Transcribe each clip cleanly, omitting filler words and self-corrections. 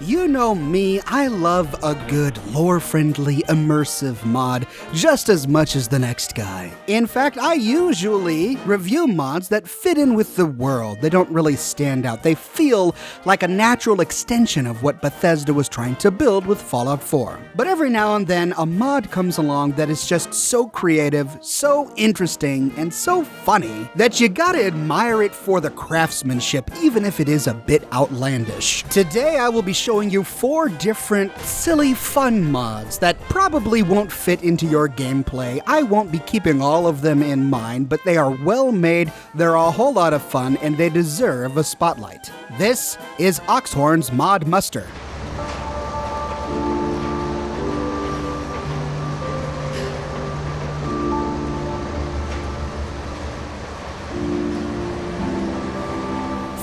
You know me, I love a good lore-friendly, immersive mod just as much as the next guy. In fact, I usually review mods that fit in with the world. They don't really stand out. They feel like a natural extension of what Bethesda was trying to build with Fallout 4. But every now and then, a mod comes along that is just so creative, so interesting, and so funny that you gotta admire it for the craftsmanship, even if it is a bit outlandish. Today, I will be showing you 4 different silly fun mods that probably won't fit into your gameplay. I won't be keeping all of them in mind, but they are well made, they're a whole lot of fun, and they deserve a spotlight. This is Oxhorn's Mod Muster.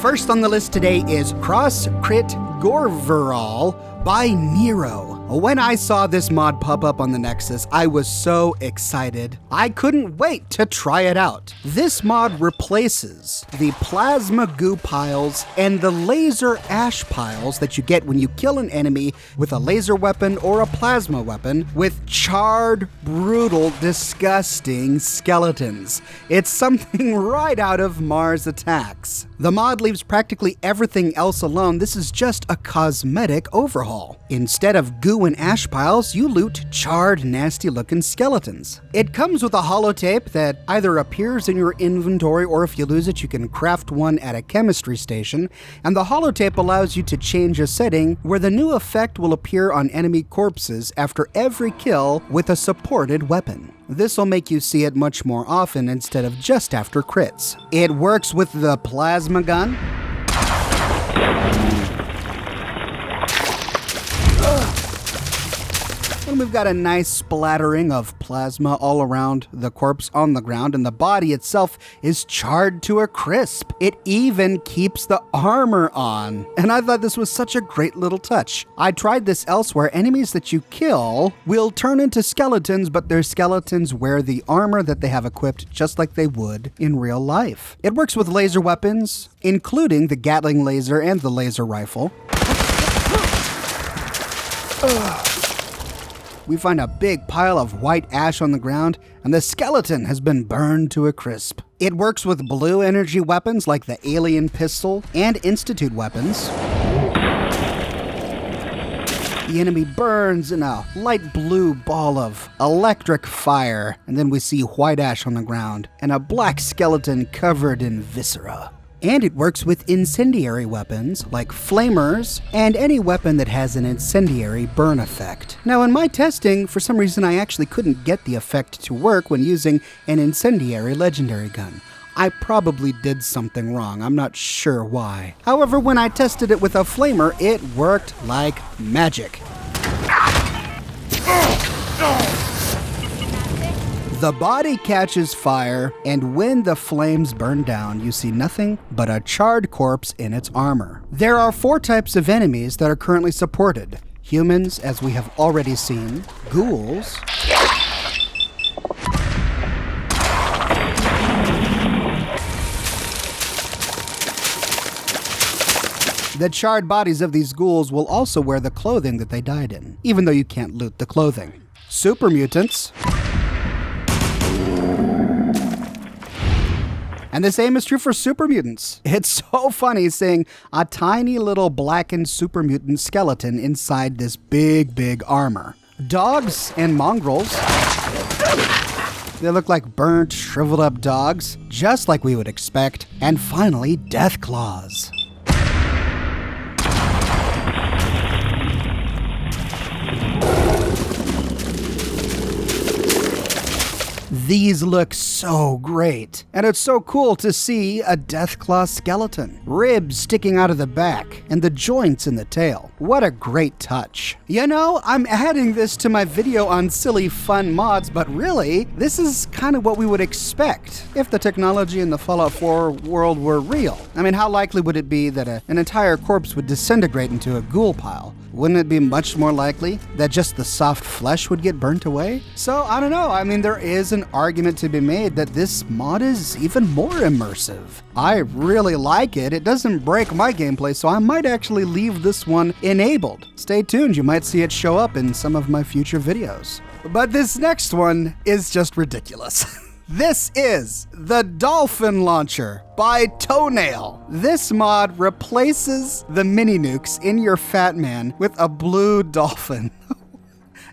First on the list today is Cross Crit GORE-VERHAUL by Nero. When I saw this mod pop up on the Nexus, I was so excited. I couldn't wait to try it out. This mod replaces the plasma goo piles and the laser ash piles that you get when you kill an enemy with a laser weapon or a plasma weapon with charred, brutal, disgusting skeletons. It's something right out of Mars Attacks. The mod leaves practically everything else alone. This is just a cosmetic overhaul. Instead of goo and ash piles, you loot charred, nasty-looking skeletons. It comes with a holotape that either appears in your inventory or if you lose it, you can craft one at a chemistry station, and the holotape allows you to change a setting where the new effect will appear on enemy corpses after every kill with a supported weapon. This will make you see it much more often instead of just after crits. It works with the plasma gun, and we've got a nice splattering of plasma all around the corpse on the ground, and the body itself is charred to a crisp. It even keeps the armor on, and I thought this was such a great little touch. I tried this elsewhere. Enemies that you kill will turn into skeletons, but their skeletons wear the armor that they have equipped just like they would in real life. It works with laser weapons, including the Gatling laser and the laser rifle. We find a big pile of white ash on the ground, and the skeleton has been burned to a crisp. It works with blue energy weapons like the alien pistol and institute weapons. The enemy burns in a light blue ball of electric fire, and then we see white ash on the ground and a black skeleton covered in viscera. And it works with incendiary weapons like flamers and any weapon that has an incendiary burn effect. Now in my testing, for some reason I actually couldn't get the effect to work when using an incendiary legendary gun. I probably did something wrong, I'm not sure why. However, when I tested it with a flamer, it worked like magic. The body catches fire, and when the flames burn down, you see nothing but a charred corpse in its armor. There are 4 types of enemies that are currently supported. Humans, as we have already seen, ghouls, the charred bodies of these ghouls will also wear the clothing that they died in, even though you can't loot the clothing. Super mutants, and the same is true for super mutants. It's so funny seeing a tiny little blackened super mutant skeleton inside this big armor. Dogs and mongrels. They look like burnt, shriveled up dogs, just like we would expect. And finally, death claws. These look so great, and it's so cool to see a Deathclaw skeleton, ribs sticking out of the back, and the joints in the tail. What a great touch. You know, I'm adding this to my video on silly fun mods, but really, this is kind of what we would expect if the technology in the Fallout 4 world were real. I mean, how likely would it be that an entire corpse would disintegrate into a ghoul pile? wouldn't it be much more likely that just the soft flesh would get burnt away? So, I don't know. I mean, there is an argument to be made that this mod is even more immersive. I really like it. It doesn't break my gameplay, so I might actually leave this one enabled. Stay tuned. You might see it show up in some of my future videos. But this next one is just ridiculous. This is the Dolphin Launcher by Toenail. This mod replaces the mini nukes in your Fat Man with a blue dolphin.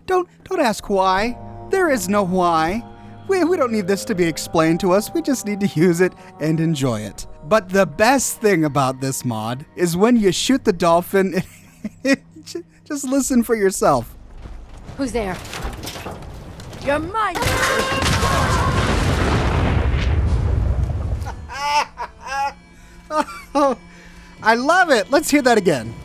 Don't ask why. There is no why. We don't need this to be explained to us. We just need to use it and enjoy it. But the best thing about this mod is when you shoot the dolphin, just listen for yourself. Who's there? You're mine! Oh, I love it. Let's hear that again.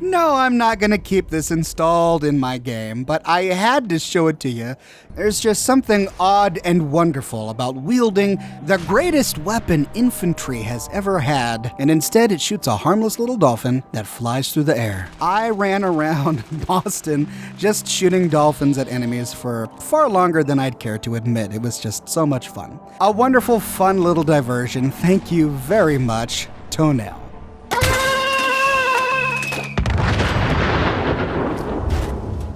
No, I'm not going to keep this installed in my game, but I had to show it to you. There's just something odd and wonderful about wielding the greatest weapon infantry has ever had, and instead it shoots a harmless little dolphin that flies through the air. I ran around Boston just shooting dolphins at enemies for far longer than I'd care to admit. It was just so much fun. A wonderful, fun little diversion. Thank you very much, Toenail.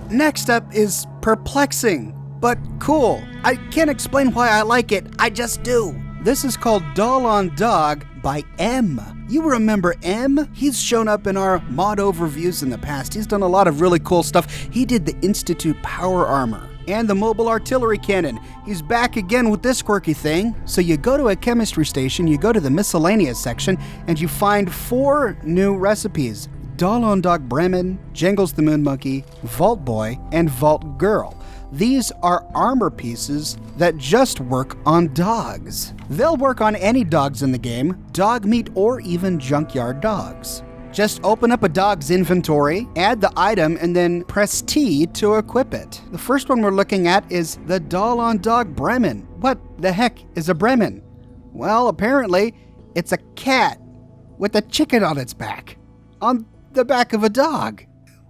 Next up is perplexing, but cool. I can't explain why I like it, I just do. This is called Doll on Dog by M. You remember M? He's shown up in our mod overviews in the past. He's done a lot of really cool stuff. He did the Institute Power Armor and the Mobile Artillery Cannon. He's back again with this quirky thing. So you go to a chemistry station, you go to the miscellaneous section, and you find 4 new recipes. Doll on Dog Bremen, Jangles the Moon Monkey, Vault Boy, and Vault Girl. These are armor pieces that just work on dogs. They'll work on any dogs in the game, dog meat or even junkyard dogs. Just open up a dog's inventory, add the item, and then press T to equip it. The first one we're looking at is the Doll on Dog Bremen. What the heck is a Bremen? Well, apparently it's a cat with a chicken on its back. On the back of a dog.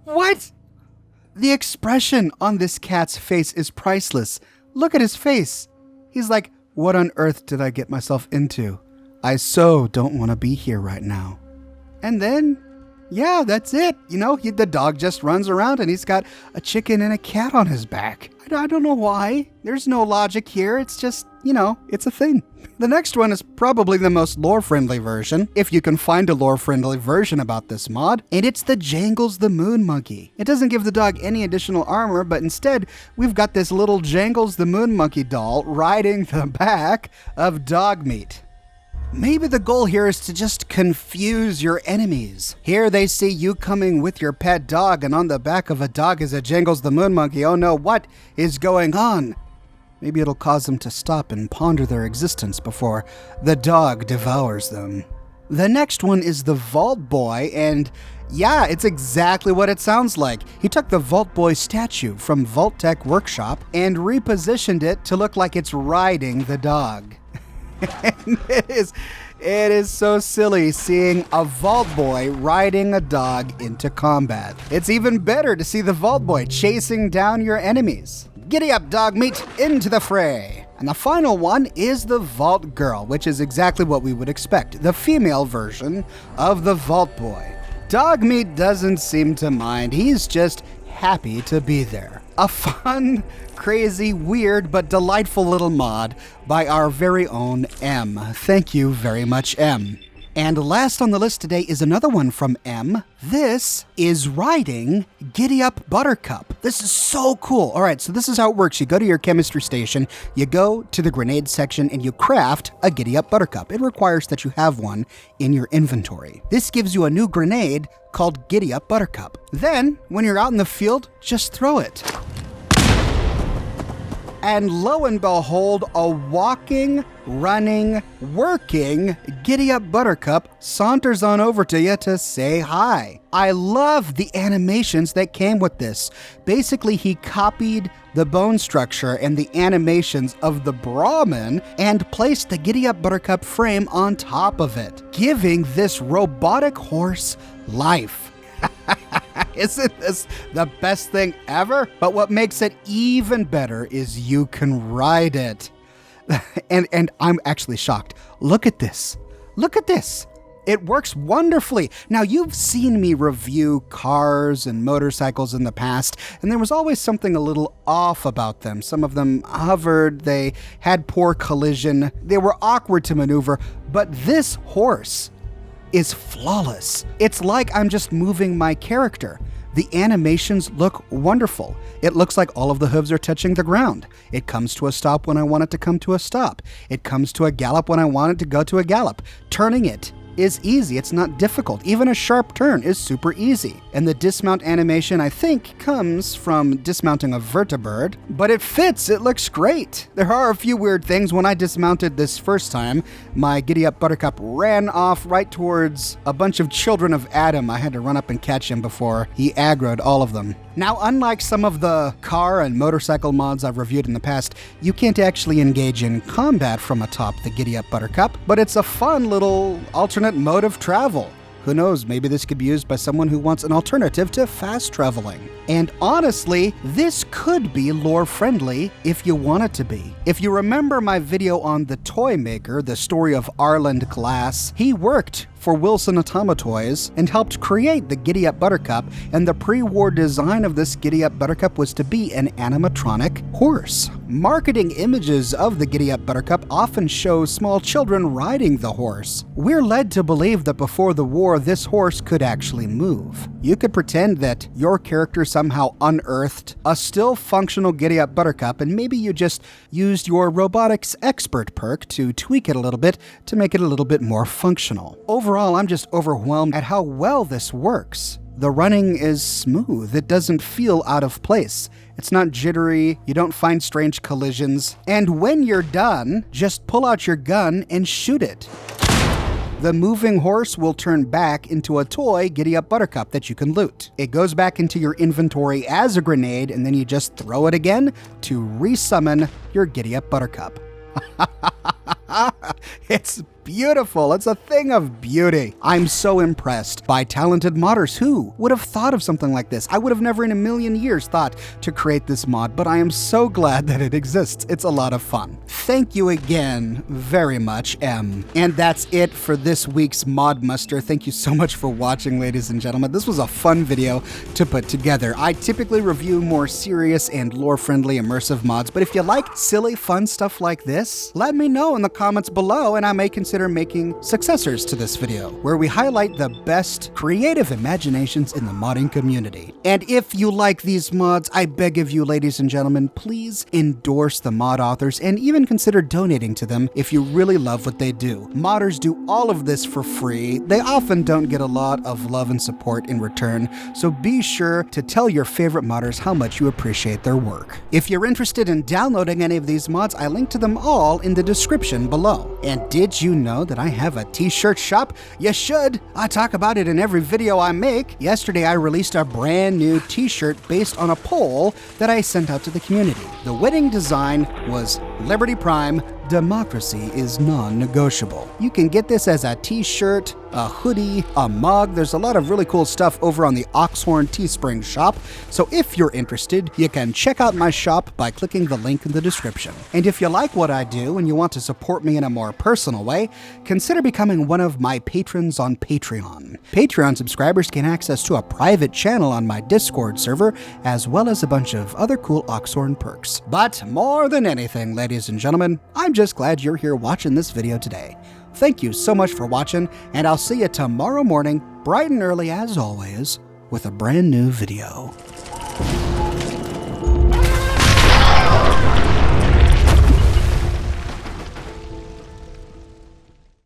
What? The expression on this cat's face is priceless. Look at his face. He's like, what on earth did I get myself into? I so don't want to be here right now. And then, yeah, that's it. You know, the dog just runs around and he's got a chicken and a cat on his back. I don't know why. There's no logic here. It's just, it's a thing. The next one is probably the most lore-friendly version, if you can find a lore-friendly version about this mod, and it's the Jangles the Moon Monkey. It doesn't give the dog any additional armor, but instead, we've got this little Jangles the Moon Monkey doll riding the back of dog meat. Maybe the goal here is to just confuse your enemies. Here they see you coming with your pet dog, and on the back of a dog is a Jangles the Moon Monkey. Oh no, what is going on? Maybe it'll cause them to stop and ponder their existence before the dog devours them. The next one is the Vault Boy, and yeah, it's exactly what it sounds like. He took the Vault Boy statue from Vault Tech Workshop and repositioned it to look like it's riding the dog. And it is so silly seeing a Vault Boy riding a dog into combat. It's even better to see the Vault Boy chasing down your enemies. Giddy up, dog meat, into the fray. And the final one is the Vault Girl, which is exactly what we would expect, the female version of the Vault Boy. Dog meat doesn't seem to mind, he's just happy to be there. A fun, crazy, weird, but delightful little mod by our very own M. Thank you very much, M. And last on the list today is another one from M. This is riding GIDDYUP Buttercup. This is so cool. All right, so this is how it works. You go to your chemistry station, you go to the grenade section, and you craft a GIDDYUP Buttercup. It requires that you have one in your inventory. This gives you a new grenade called GIDDYUP Buttercup. Then, when you're out in the field, just throw it. And lo and behold, a walking, running, working Giddy-Up Buttercup saunters on over to you to say hi. I love the animations that came with this. Basically, he copied the bone structure and the animations of the Brahmin and placed the Giddy-Up Buttercup frame on top of it, giving this robotic horse life. Isn't this the best thing ever? But what makes it even better is you can ride it. And I'm actually shocked. Look at this. Look at this. It works wonderfully. Now, you've seen me review cars and motorcycles in the past, and there was always something a little off about them. Some of them hovered, they had poor collision, they were awkward to maneuver, but this horse is flawless. It's like I'm just moving my character. The animations look wonderful. It looks like all of the hooves are touching the ground. It comes to a stop when I want it to come to a stop. It comes to a gallop when I want it to go to a gallop. Turning it is easy. It's not difficult. Even a sharp turn is super easy. And the dismount animation, I think, comes from dismounting a vertibird, but it fits. It looks great. There are a few weird things. When I dismounted this first time, my Giddy-Up Buttercup ran off right towards a bunch of children of Adam. I had to run up and catch him before he aggroed all of them. Now, unlike some of the car and motorcycle mods I've reviewed in the past, you can't actually engage in combat from atop the Giddy-Up Buttercup, but it's a fun little alternate mode of travel. Who knows, maybe this could be used by someone who wants an alternative to fast traveling. And honestly, this could be lore-friendly if you want it to be. If you remember my video on the toy maker, the story of Arland Glass, he worked for Wilson Automatoys and helped create the Giddy-Up Buttercup, and the pre-war design of this Giddy-Up Buttercup was to be an animatronic horse. Marketing images of the Giddy-Up Buttercup often show small children riding the horse. We're led to believe that before the war, this horse could actually move. You could pretend that your character somehow unearthed a still functional Giddy-Up Buttercup, and maybe you just used your robotics expert perk to tweak it a little bit to make it a little bit more functional. Overall, I'm just overwhelmed at how well this works. The running is smooth. It doesn't feel out of place. It's not jittery. You don't find strange collisions. And when you're done, just pull out your gun and shoot it. The moving horse will turn back into a toy Giddy-Up Buttercup that you can loot. It goes back into your inventory as a grenade, and then you just throw it again to resummon your Giddy-Up Buttercup. It's beautiful. It's a thing of beauty. I'm so impressed by talented modders. Who would have thought of something like this? I would have never in a million years thought to create this mod, but I am so glad that it exists. It's a lot of fun. Thank you again very much, M. And that's it for this week's Mod Muster. Thank you so much for watching, ladies and gentlemen. This was a fun video to put together. I typically review more serious and lore-friendly immersive mods, but if you like silly, fun stuff like this, let me know in the comments below, and I may consider making successors to this video, where we highlight the best creative imaginations in the modding community. And if you like these mods, I beg of you, ladies and gentlemen, please endorse the mod authors and even consider donating to them if you really love what they do. Modders do all of this for free. They often don't get a lot of love and support in return, so be sure to tell your favorite modders how much you appreciate their work. If you're interested in downloading any of these mods, I link to them all in the description below. And did you know that I have a t-shirt shop? You should. I talk about it in every video I make. Yesterday I released a brand new t-shirt based on a poll that I sent out to the community. The winning design was Liberty Prime, democracy is non-negotiable. You can get this as a t-shirt, a hoodie, a mug. There's a lot of really cool stuff over on the Oxhorn Teespring shop. So if you're interested, you can check out my shop by clicking the link in the description. And if you like what I do and you want to support me in a more personal way, consider becoming one of my patrons on Patreon. Patreon subscribers gain access to a private channel on my Discord server, as well as a bunch of other cool Oxhorn perks. But more than anything, ladies and gentlemen, I'm just glad you're here watching this video today. Thank you so much for watching, and I'll see you tomorrow morning, bright and early as always, with a brand new video.